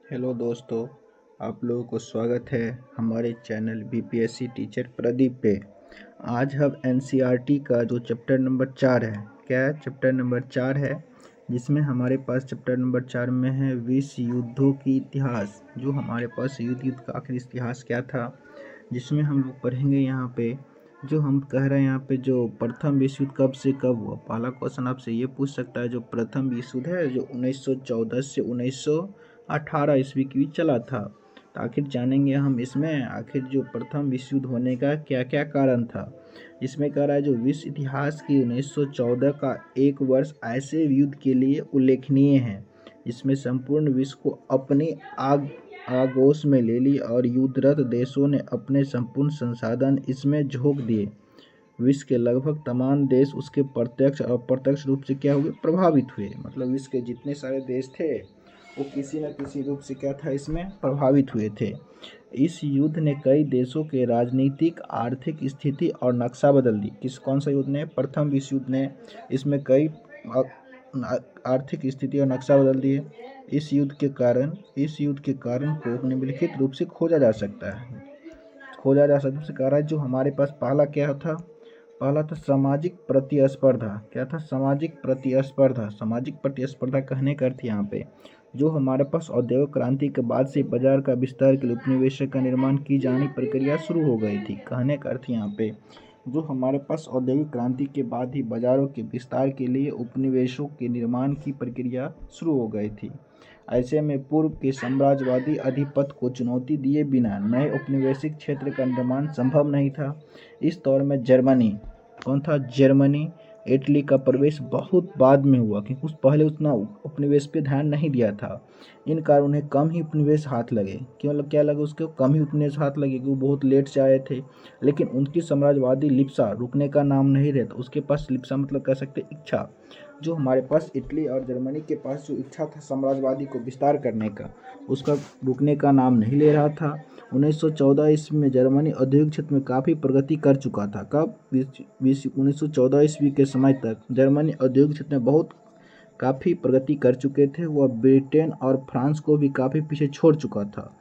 Hello दोस्तों, आप लोगों को स्वागत है हमारे चैनल बीपीएससी टीचर प्रदीप पे। आज हम एनसीईआरटी का जो चैप्टर नंबर 4 है, क्या चैप्टर नंबर 4 है, जिसमें हमारे पास चैप्टर नंबर 4 में है विश्व युद्धों की इतिहास। जो हमारे पास युद्ध का आखिरी इतिहास क्या था, जिसमें हम लोग पढ़ेंगे यहाँ पे। जो हम कह रहे हैं यहाँ पे, जो प्रथम विश्व युद्ध कब से कब हुआ। पहला क्वेश्चन आपसे ये पूछ सकता है, जो प्रथम विश्व युद्ध है जो 1914 से 1918 ईस्वी की चला था। तो आखिर जानेंगे हम इसमें, आखिर जो प्रथम विश्व युद्ध होने का क्या क्या कारण था। इसमें कह रहा है जो विश्व इतिहास की 1914 का एक वर्ष ऐसे युद्ध के लिए उल्लेखनीय है जिसमें संपूर्ण विश्व को अपनी आगोश में ले ली और युद्धरत देशों ने अपने संपूर्ण संसाधन इसमें झोंक दिए। विश्व के लगभग तमाम देश उसके प्रत्यक्ष और अप्रत्यक्ष रूप से क्या हुए, प्रभावित हुए। मतलब विश्व के जितने सारे देश थे वो किसी न किसी रूप से क्या था, इसमें प्रभावित हुए थे। इस युद्ध ने कई देशों के राजनीतिक आर्थिक स्थिति और नक्शा बदल दी। कौन सा युद्ध ने? प्रथम विश्व युद्ध ने इसमें कई आर्थिक स्थिति और नक्शा बदल दिए। इस युद्ध के कारण को निम्नलिखित रूप से खोजा जा सकता है। से कह रहा है जो हमारे पास पहला क्या था, पहला था सामाजिक प्रतिस्पर्धा। क्या था? सामाजिक प्रतिस्पर्धा। सामाजिक प्रतिस्पर्धा कहने का अर्थ यहाँ पे, जो हमारे पास औद्योगिक क्रांति के बाद से बाजार का विस्तार के लिए उपनिवेशक का निर्माण की जानी प्रक्रिया शुरू हो गई थी। कहने का अर्थ यहाँ पे, जो हमारे पास औद्योगिक क्रांति के बाद ही बाजारों के विस्तार के लिए उपनिवेशों के निर्माण की प्रक्रिया शुरू हो गई थी। ऐसे में पूर्व के साम्राज्यवादी अधिपत्य को चुनौती दिए बिना नए उपनिवेशिक क्षेत्र का निर्माण संभव नहीं था। इस दौर में जर्मनी, कौन था? जर्मनी, इटली का प्रवेश बहुत बाद में हुआ, क्योंकि पहले उतना उपनिवेश पे ध्यान नहीं दिया था। इन कारण उन्हें कम ही उपनिवेश हाथ लगे। क्यों क्या लगे उसको? कम ही उपनिवेश हाथ लगे, क्योंकि वो बहुत लेट से आए थे। लेकिन उनकी साम्राज्यवादी लिप्सा रुकने का नाम नहीं रहता। उसके पास लिप्सा मतलब कह सकते इच्छा। जो हमारे पास इटली और जर्मनी के पास जो इच्छा था साम्राज्यवादी को विस्तार करने का, उसका रुकने का नाम नहीं ले रहा था। 1914 ईस्वी में जर्मनी औद्योगिक क्षेत्र में काफ़ी प्रगति कर चुका था। कब? 1914 ईस्वी के समय तक जर्मनी औद्योगिक क्षेत्र में काफ़ी प्रगति कर चुके थे। वह ब्रिटेन और फ्रांस को भी काफ़ी पीछे छोड़ चुका था।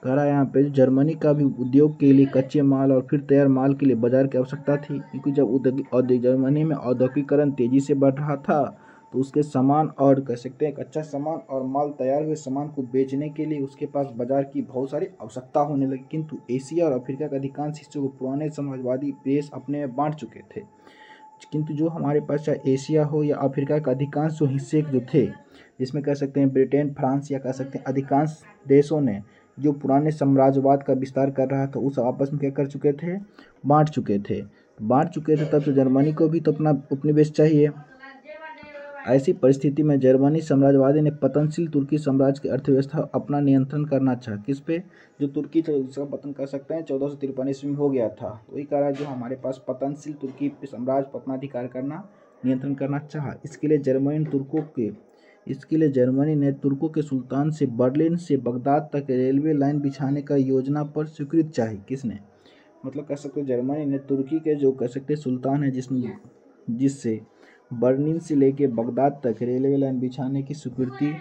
कह रहा है यहाँ पे जर्मनी का भी उद्योग के लिए कच्चे माल और फिर तैयार माल के लिए बाजार की आवश्यकता थी, क्योंकि जब जर्मनी में औद्योगिकरण तेजी से बढ़ रहा था तो उसके सामान और कह सकते हैं कच्चा सामान और माल तैयार हुए सामान को बेचने के लिए उसके पास बाजार की बहुत सारी आवश्यकता होने लगी। किंतु एशिया और अफ्रीका के अधिकांश हिस्सों को पुराने साम्राज्यवादी देश अपने में बांट चुके थे। किंतु जो हमारे पास चाहे एशिया हो या अफ्रीका के अधिकांश जो हिस्से जो थे, जिसमें कह सकते हैं ब्रिटेन, फ्रांस या कह सकते हैं अधिकांश देशों ने जो पुराने साम्राज्यवाद का विस्तार कर रहा था उस आपस में क्या कर चुके थे, बांट चुके थे। तब तो जर्मनी को भी तो अपना उपनिवेश चाहिए। ऐसी परिस्थिति में जर्मनी साम्राज्यवादी ने पतनशील तुर्की साम्राज्य की अर्थव्यवस्था अपना नियंत्रण करना चाहा। किस पे? जो तुर्की था उसका पतन कर सकते हैं 1453 ईस्वी में हो गया था। वही कारण जो हमारे पास पतनशील तुर्की साम्राज्य पर अपना अधिकार करना, नियंत्रण करना चाहा। इसके लिए जर्मनी ने तुर्कों के सुल्तान से बर्लिन से बगदाद तक रेलवे लाइन बिछाने का योजना पर स्वीकृति चाही। किसने? मतलब कह सकते जर्मनी ने तुर्की के जो कह सकते सुल्तान है जिससे बर्लिन से लेके बगदाद तक रेलवे लाइन बिछाने की स्वीकृति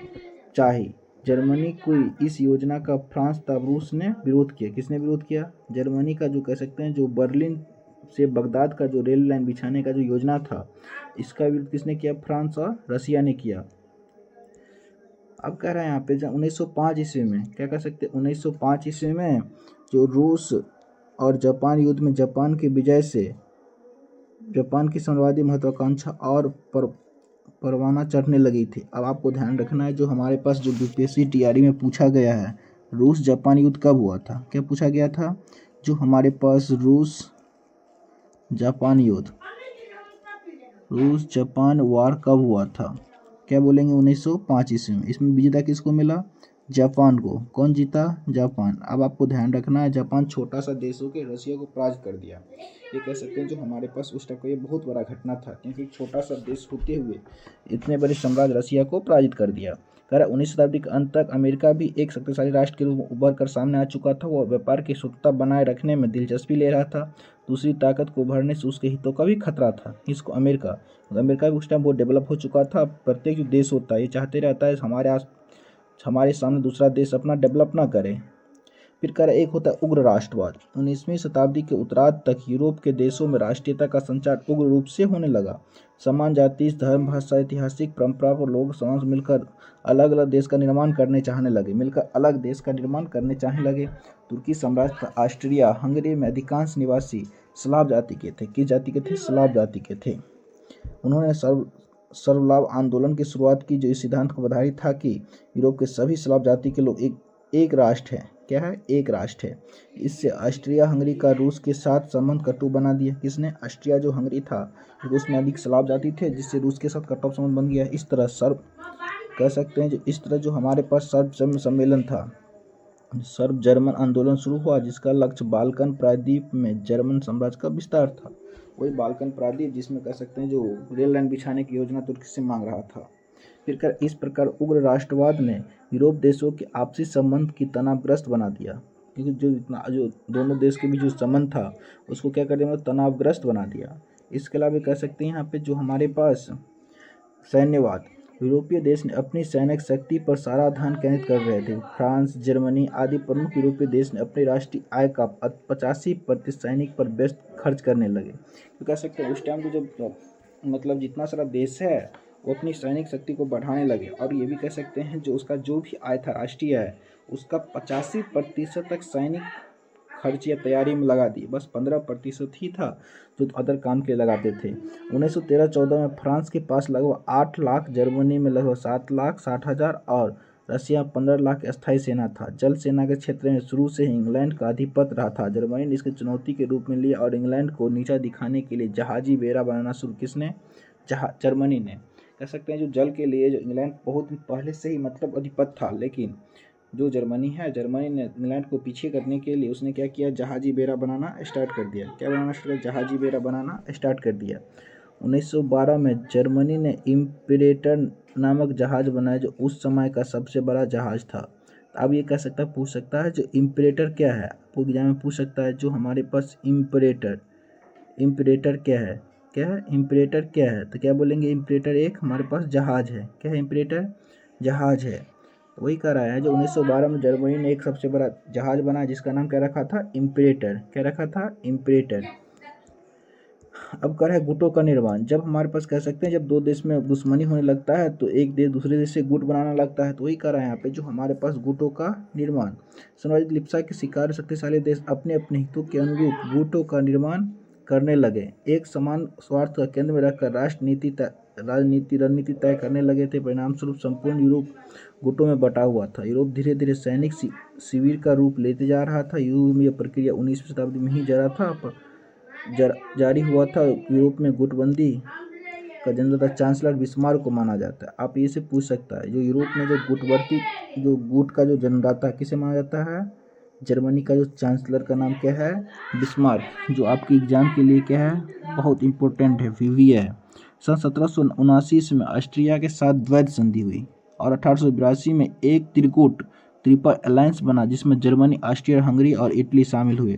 चाही। जर्मनी को इस योजना का फ्रांस तथा रूस ने विरोध किया। किसने विरोध किया? जर्मनी का जो कह सकते हैं जो बर्लिन से बगदाद का जो रेल लाइन बिछाने का जो योजना था, इसका विरोध किसने किया? फ्रांस और रसिया ने किया। अब कह रहा है यहाँ पे 1905 ईस्वी में क्या कर सकते, 1905 ईस्वी में जो रूस और जापान युद्ध में जापान की विजय से जापान की साम्राज्यवादी महत्वाकांक्षा और परवाना चढ़ने लगी थी। अब आपको ध्यान रखना है, जो हमारे पास जो बीपीएससी टीआरई में पूछा गया है, रूस जापान युद्ध कब हुआ था? क्या पूछा गया था? जो हमारे पास रूस जापान वार कब हुआ था? क्या बोलेंगे? 1905 ईस्वी में। इसमें विजेता किसको मिला? जापान को। कौन जीता? जापान। अब आपको ध्यान रखना है, जापान छोटा सा देश हो के रसिया को पराजित कर दिया। ये कह सकते हैं जो हमारे पास उस टाइम का ये बहुत बड़ा घटना था, क्योंकि एक छोटा सा देश होते हुए इतने बड़े साम्राज्य रसिया को पराजित कर दिया। कह रहा 19वीं शताब्दी के अंत तक अमेरिका भी एक शक्तिशाली राष्ट्र के रूप में उभर कर सामने आ चुका था। वह व्यापार की स्वतंत्रता बनाए रखने में दिलचस्पी ले रहा था। दूसरी ताकत को उभरने से उसके हितों का भी खतरा था। इसको अमेरिका भी उस टाइम बहुत डेवलप हो चुका था। प्रत्येक जो देश होता है ये चाहते रहता है हमारे हमारे सामने दूसरा देश अपना डेवलप ना करे। फिर कह रहा एक होता है उग्र राष्ट्रवाद। 19वीं शताब्दी के उत्तरार्ध तक यूरोप के देशों में राष्ट्रीयता का संचार उग्र रूप से होने लगा। समान जाति, धर्म, भाषा, ऐतिहासिक परंपरा पर लोग समाज मिलकर अलग अलग देश का निर्माण करने चाहने लगे। तुर्की साम्राज्य का ऑस्ट्रिया हंगरी में अधिकांश निवासी स्लाव जाति के थे। किस जाति के थे? स्लाव जाति के थे। उन्होंने सर्वलाभ आंदोलन की शुरुआत की, जो इस सिद्धांत को आधारित था कि यूरोप के सभी स्लाव जाति के लोग एक राष्ट्र है। क्या है? एक राष्ट्र है। इससे ऑस्ट्रिया हंगरी का रूस के साथ संबंध कटु बना दिया। किसने? ऑस्ट्रिया जो हंगरी था, रूस में अधिक स्लाव जाति थे, जिससे रूस के साथ कटु संबंध बन गया। इस तरह कह सकते हैं जो हमारे पास सर्व सम्मेलन था, सर्व जर्मन आंदोलन शुरू हुआ, जिसका लक्ष्य बाल्कन प्रायद्वीप में जर्मन साम्राज्य का विस्तार था। वही बाल्कन प्रायद्वीप जिसमें कह सकते हैं जो रेल लाइन बिछाने की योजना तुर्की से मांग रहा था। फिर इस प्रकार उग्र राष्ट्रवाद ने यूरोप देशों के आपसी संबंध की तनावग्रस्त बना दिया, क्योंकि जो दोनों देश के बीच जो संबंध था उसको क्या कर दिया? तनावग्रस्त बना दिया। इसके अलावा कह सकते हैं यहाँ पे जो हमारे पास सैन्यवाद, यूरोपीय देश ने अपनी सैनिक शक्ति पर सारा ध्यान केंद्रित कर रहे थे। फ्रांस, जर्मनी आदि प्रमुख यूरोपीय देश ने अपनी राष्ट्रीय आय का 85% सैनिक पर व्यस्त खर्च करने लगे। तो कह सकते हैं उस टाइम को जब जितना सारा देश है वो अपनी सैनिक शक्ति को बढ़ाने लगे, और ये भी कह सकते हैं जो उसका जो भी आय था राष्ट्रीय आय, उसका 85% तक सैनिक खर्च या तैयारी में लगा दिए। बस 15% ही था जो अदर काम के लगाते थे। 1913-14 में फ्रांस के पास लगभग 8 लाख, जर्मनी में लगभग 7,60,000 और रशिया 15 लाख स्थायी सेना था। जल सेना के क्षेत्र में शुरू से ही इंग्लैंड का आधिपत्य रहा था। जर्मनी ने इसकी चुनौती के रूप में लिया और इंग्लैंड को नीचा दिखाने के लिए जहाजी बेड़ा बनाना शुरू। किसने? जर्मनी ने। कह सकते हैं जो जल के लिए जो इंग्लैंड बहुत पहले से ही आधिपत्य था, लेकिन जो जर्मनी ने इंग्लैंड को पीछे करने के लिए उसने क्या किया? जहाजी बेड़ा बनाना स्टार्ट कर दिया। क्या बनाना स्टार्ट किया? जहाजी बेड़ा बनाना स्टार्ट कर दिया। 1912 में जर्मनी ने इम्परेटर नामक जहाज बनाया, जो उस समय का सबसे बड़ा जहाज था। अब ये पूछ सकता है जो इम्परेटर क्या है, आपको एग्जाम में पूछ सकता है जो हमारे पास इम्परेटर क्या है? इम्परेटर क्या है? तो क्या बोलेंगे? इम्परेटर एक हमारे पास जहाज है। क्या है? इम्परेटर जहाज है। वही कह रहा है जो 1912 में जर्मनी ने एक सबसे बड़ा जहाज बनाया, जिसका नाम क्या रखा था? इम्परेटर। क्या रखा था? इम्परेटर। अब कर है गुटों का निर्माण। जब हमारे पास कह सकते हैं जब दो देश में दुश्मनी होने लगता है तो एक देश दूसरे देश से गुट बनाना लगता है, तो वही कर रहा है यहाँ पे जो हमारे पास गुटों का निर्माण। साम्राज्यवादी लिप्सा के शिकार शक्तिशाली देश अपने अपने हितों के अनुरूप गुटों का निर्माण करने लगे। एक समान स्वार्थ का केंद्र में रखकर रणनीति तय करने लगे थे। परिणाम स्वरूप संपूर्ण यूरोप गुटों में बटा हुआ था। यूरोप धीरे धीरे सैनिक शिविर का रूप लेते जा रहा था। यूरोप में यह प्रक्रिया 19वीं शताब्दी में ही जारी हुआ था। यूरोप में गुटबंदी का जन्मदाता चांसलर बिस्मार्क को माना जाता है। आप ये से पूछ सकता है जो यूरोप में जो गुट का जो जन्मदाता किसे माना जाता है? जर्मनी का जो चांसलर का नाम क्या है? बिस्मार्क, जो आपकी एग्जाम के लिए क्या है? बहुत इंपॉर्टेंट है, वीवी है। सन 1779 में ऑस्ट्रिया के साथ द्वैध संधि हुई और 1882 में एक ट्रिपल अलायंस बना, जिसमें जर्मनी, ऑस्ट्रिया, हंगरी और इटली शामिल हुए।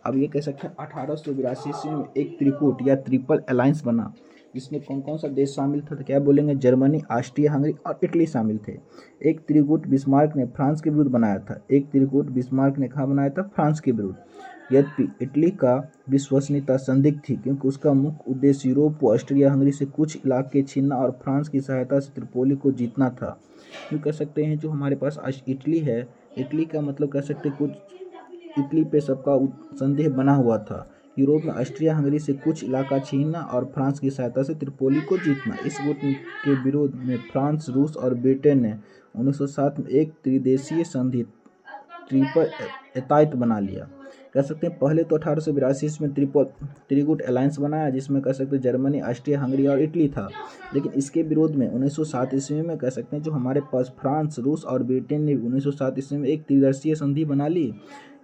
अब ये कह सकते हैं 1882 में एक त्रिकूट या ट्रिपल अलायंस बना, जिसमें कौन कौन सा देश शामिल था? तो क्या बोलेंगे? जर्मनी, ऑस्ट्रिया, हंगरी और इटली शामिल थे। एक त्रिकूट बिस्मार्क ने फ्रांस के विरुद्ध बनाया था। कहाँ बनाया था? फ्रांस के विरुद्ध। यद्यपि इटली का विश्वसनीयता संदिग्ध थी, क्योंकि उसका मुख्य उद्देश्य यूरोप को ऑस्ट्रिया हंगरी से कुछ इलाके छीनना और फ्रांस की सहायता से त्रिपोली को जीतना था। क्यों कह सकते हैं जो हमारे पास इटली है, इटली का कह सकते कुछ इटली पे सबका संदेह बना हुआ था। यूरोप में ऑस्ट्रिया हंगरी से कुछ इलाका छीनना और फ्रांस की सहायता से त्रिपोली को जीतना। इस गुट के विरोध में फ्रांस, रूस और ब्रिटेन ने 1907 में एक त्रिदेशीय संधि ट्रिपल एताइत बना लिया। कह सकते हैं पहले तो 1882 में त्रिकूट अलायंस बनाया, जिसमें कह सकते हैं जर्मनी, ऑस्ट्रिया, हंगरी और इटली था। लेकिन इसके विरोध में 1907 ईस्वी में कह सकते हैं जो हमारे पास फ्रांस, रूस और ब्रिटेन ने 1907 ईस्वी में एक त्रिदेशीय संधि बना ली।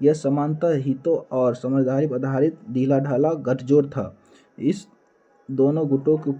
यह समानता हितों और समझदारी पर आधारित ढीला ढाला गठजोड़ था। इस दोनों गुटों के